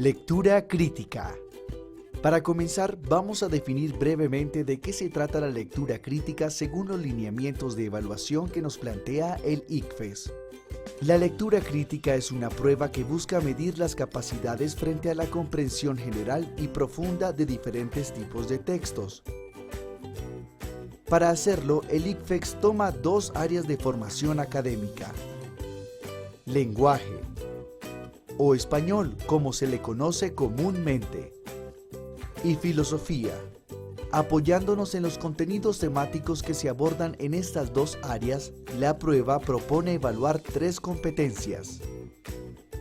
Lectura crítica. Para comenzar, vamos a definir brevemente de qué se trata la lectura crítica según los lineamientos de evaluación que nos plantea el ICFES. La lectura crítica es una prueba que busca medir las capacidades frente a la comprensión general y profunda de diferentes tipos de textos. Para hacerlo, el ICFES toma dos áreas de formación académica: lenguaje, o español, como se le conoce comúnmente, y filosofía. Apoyándonos en los contenidos temáticos que se abordan en estas dos áreas, la prueba propone evaluar tres competencias: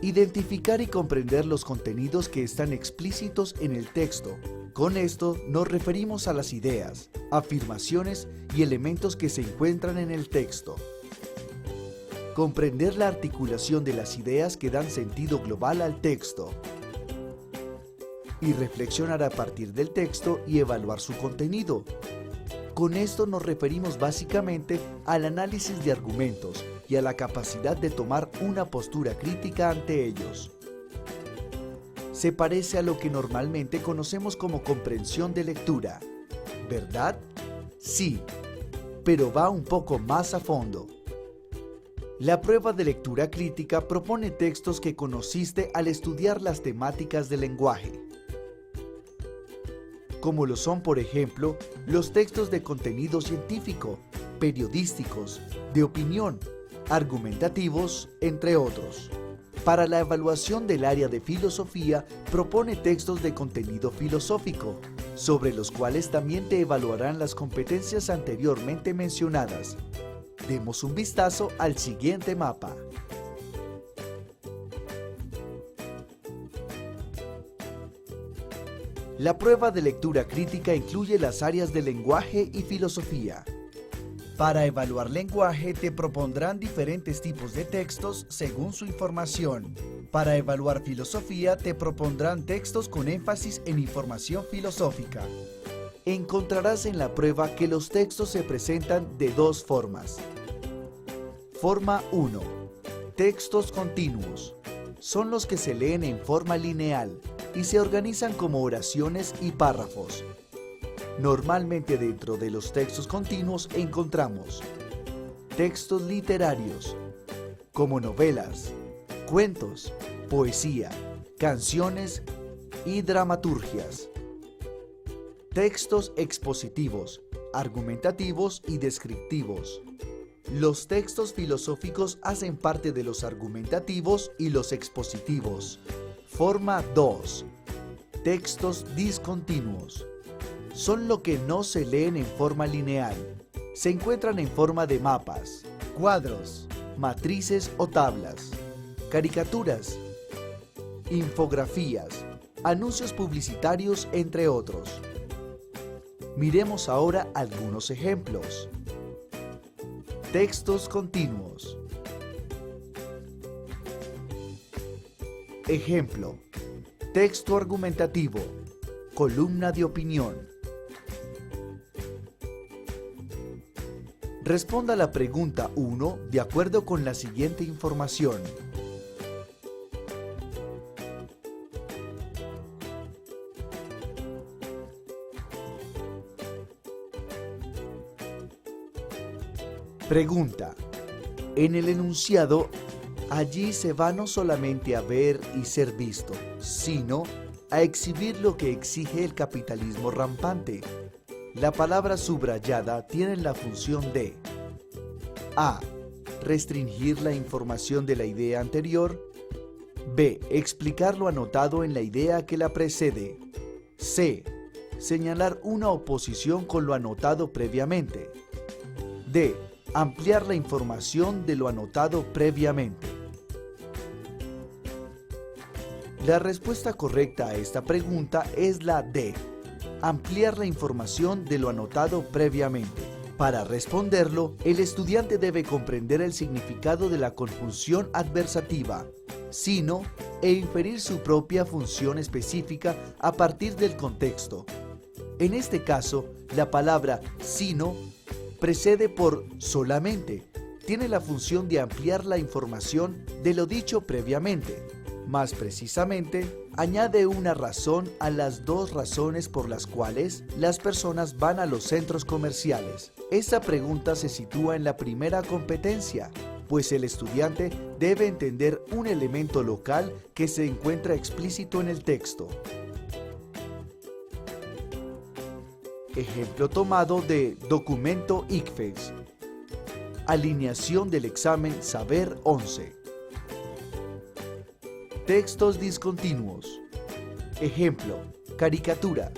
identificar y comprender los contenidos que están explícitos en el texto. Con esto nos referimos a las ideas, afirmaciones y elementos que se encuentran en el texto. Comprender la articulación de las ideas que dan sentido global al texto. Y reflexionar a partir del texto y evaluar su contenido. Con esto nos referimos básicamente al análisis de argumentos y a la capacidad de tomar una postura crítica ante ellos. Se parece a lo que normalmente conocemos como comprensión de lectura, ¿verdad? Sí, pero va un poco más a fondo. La prueba de lectura crítica propone textos que conociste al estudiar las temáticas del lenguaje, como lo son, por ejemplo, los textos de contenido científico, periodísticos, de opinión, argumentativos, entre otros. Para la evaluación del área de filosofía, propone textos de contenido filosófico, sobre los cuales también te evaluarán las competencias anteriormente mencionadas. Demos un vistazo al siguiente mapa. La prueba de lectura crítica incluye las áreas de lenguaje y filosofía. Para evaluar lenguaje te propondrán diferentes tipos de textos según su información. Para evaluar filosofía te propondrán textos con énfasis en información filosófica. Encontrarás en la prueba que los textos se presentan de dos formas. Forma 1. Textos continuos. Son los que se leen en forma lineal y se organizan como oraciones y párrafos. Normalmente dentro de los textos continuos encontramos textos literarios, como novelas, cuentos, poesía, canciones y dramaturgias. Textos expositivos, argumentativos y descriptivos. Los textos filosóficos hacen parte de los argumentativos y los expositivos. Forma 2. Textos discontinuos. Son lo que no se leen en forma lineal. Se encuentran en forma de mapas, cuadros, matrices o tablas, caricaturas, infografías, anuncios publicitarios, entre otros. Miremos ahora algunos ejemplos. Textos continuos. Ejemplo: texto argumentativo, columna de opinión. Responda a la pregunta 1 de acuerdo con la siguiente información. Pregunta: en el enunciado, allí se va no solamente a ver y ser visto, sino a exhibir lo que exige el capitalismo rampante. La palabra subrayada tiene la función de A. Restringir la información de la idea anterior. B. Explicar lo anotado en la idea que la precede. C. Señalar una oposición con lo anotado previamente. D. Ampliar la información de lo anotado previamente. La respuesta correcta a esta pregunta es la D. Ampliar la información de lo anotado previamente. Para responderlo, el estudiante debe comprender el significado de la conjunción adversativa, sino, e inferir su propia función específica a partir del contexto. En este caso, la palabra sino precede por solamente. Tiene la función de ampliar la información de lo dicho previamente. Más precisamente, añade una razón a las dos razones por las cuales las personas van a los centros comerciales. Esta pregunta se sitúa en la primera competencia, pues el estudiante debe entender un elemento local que se encuentra explícito en el texto. Ejemplo tomado de documento ICFES. Alineación del examen Saber 11. Textos discontinuos. Ejemplo, caricatura.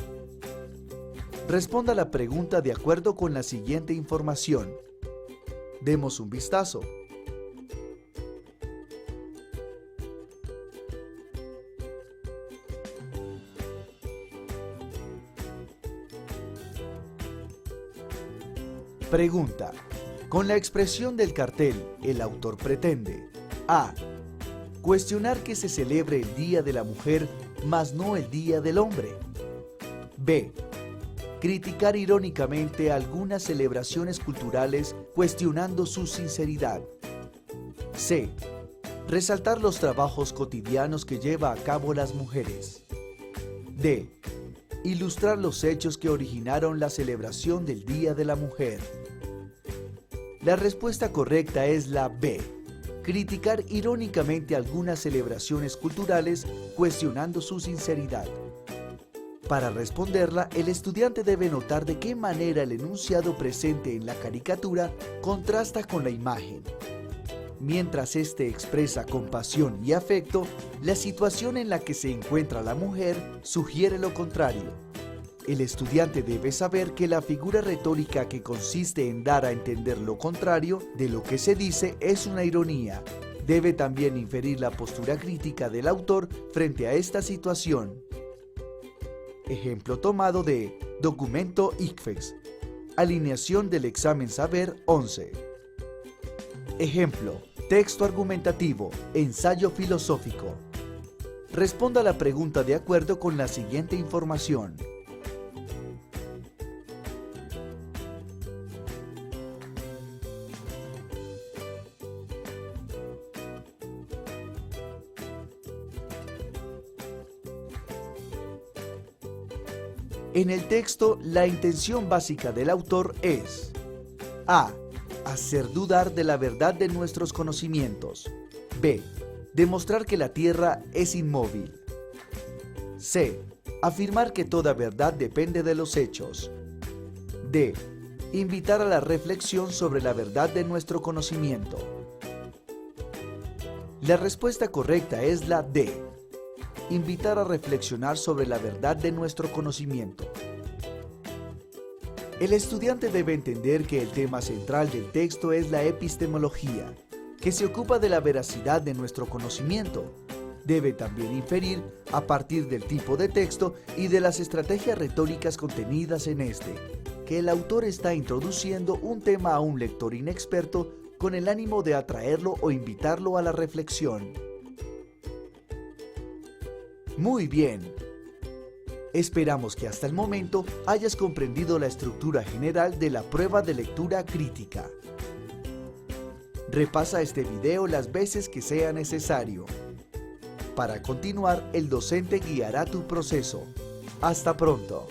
Responda a la pregunta de acuerdo con la siguiente información. Demos un vistazo. Pregunta. Con la expresión del cartel, el autor pretende A. Cuestionar que se celebre el Día de la Mujer, mas no el Día del Hombre. B. Criticar irónicamente algunas celebraciones culturales cuestionando su sinceridad. C. Resaltar los trabajos cotidianos que lleva a cabo las mujeres. D. Ilustrar los hechos que originaron la celebración del Día de la Mujer. La respuesta correcta es la B. Criticar irónicamente algunas celebraciones culturales cuestionando su sinceridad. Para responderla, el estudiante debe notar de qué manera el enunciado presente en la caricatura contrasta con la imagen. Mientras éste expresa compasión y afecto, la situación en la que se encuentra la mujer sugiere lo contrario. El estudiante debe saber que la figura retórica que consiste en dar a entender lo contrario de lo que se dice es una ironía. Debe también inferir la postura crítica del autor frente a esta situación. Ejemplo tomado de documento ICFES. Alineación del examen Saber 11. Ejemplo, texto argumentativo, ensayo filosófico. Responda a la pregunta de acuerdo con la siguiente información. En el texto, la intención básica del autor es A. Hacer dudar de la verdad de nuestros conocimientos. B. Demostrar que la Tierra es inmóvil. C. Afirmar que toda verdad depende de los hechos. D. Invitar a la reflexión sobre la verdad de nuestro conocimiento. La respuesta correcta es la D. Invitar a reflexionar sobre la verdad de nuestro conocimiento. El estudiante debe entender que el tema central del texto es la epistemología, que se ocupa de la veracidad de nuestro conocimiento. Debe también inferir, a partir del tipo de texto y de las estrategias retóricas contenidas en este, que el autor está introduciendo un tema a un lector inexperto con el ánimo de atraerlo o invitarlo a la reflexión. Muy bien. Esperamos que hasta el momento hayas comprendido la estructura general de la prueba de lectura crítica. Repasa este video las veces que sea necesario. Para continuar, el docente guiará tu proceso. Hasta pronto.